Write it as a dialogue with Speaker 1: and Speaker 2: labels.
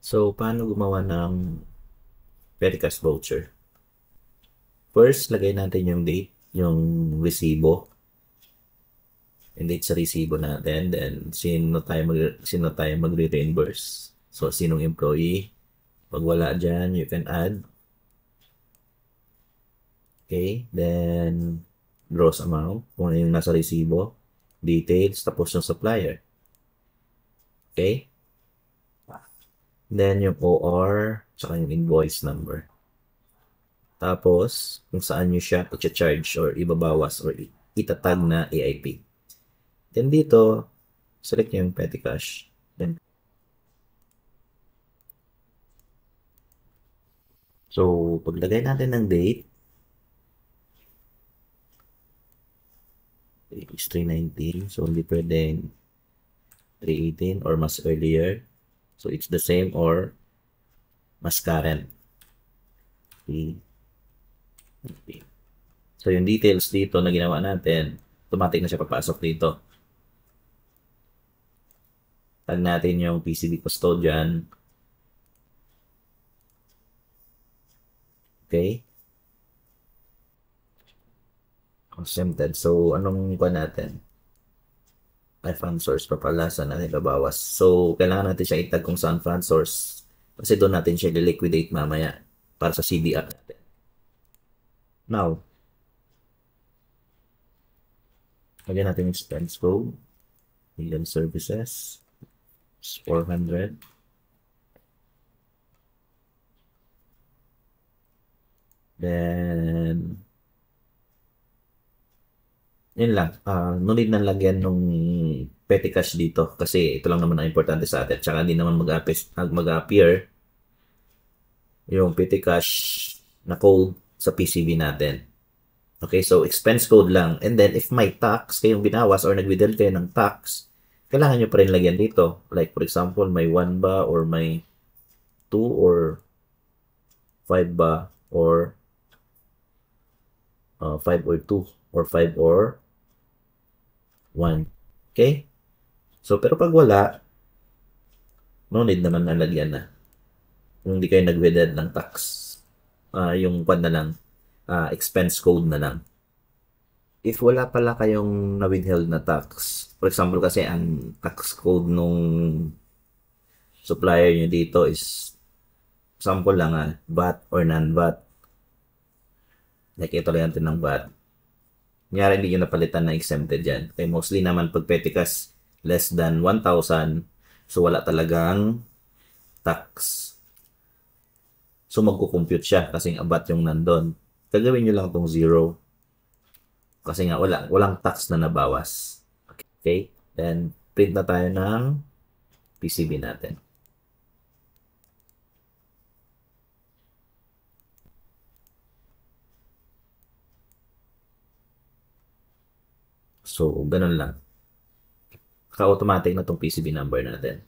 Speaker 1: So, paano gumawa ng Pericas voucher? First, lagay natin yung date, yung resibo, yung date sa resibo natin, then sino tayo magre-reimburse. So, sinong employee. Pag wala dyan, you can add. Okay, then gross amount, kung ano yung nasa resibo, details, tapos yung supplier. Okay? Then yung OR, saka yung invoice number. Tapos, kung saan nyo siya i-charge or ibabawas or itatag na AIP. Then dito, select nyo yung petty cash. Then, so, paglagay natin ng date, is 319. So, hindi pwedeng 318 or mas earlier. So, it's the same or mas current. Okay. So, yung details dito na ginawa natin, automatic na siya papasok dito. Tag natin yung PCB custodian. Okay. Exempted. So, anong pa natin? Ay, fund source pa pala. Saan natin babawas? So, kailangan natin siya itag kung saan fund source. Kasi doon natin siya liquidate mamaya para sa CDR natin. Now, lagyan natin yung expense code. Legal services. 400. Then, yun lang. No need na lagyan nung petty cash dito kasi ito lang naman ang importante sa atin. Tsaka hindi naman mag-appear yung petty cash na code sa PCB natin. Okay, so expense code lang. And then, if may tax kayong binawas or nag-withhold kayo ng tax, kailangan nyo pa rin lagyan dito. Like, for example, may 1 ba or may 2 or 5 ba or 5 or 2 or 5 or 1. Okay? So, pero pag wala, no need naman na lagyan na. Kung hindi kayo nag-withhold ng tax, yung pan na lang, expense code na lang. If wala pala kayong na-withheld na tax, for example kasi ang tax code nung supplier nyo dito is, sample lang VAT or non-VAT. Like ito lang natin ng VAT. Kunyari hindi nyo napalitan na exempted dyan. Kaya mostly naman pag petikas less than 1,000, so wala talagang tax. So magkukompute siya kasi VAT yung nandun. Gagawin nyo lang itong 0 kasi nga walang tax na nabawas. Okay? Then print na tayo ng PCB natin. So, ganun lang. Ka-automatic na itong PCB number natin.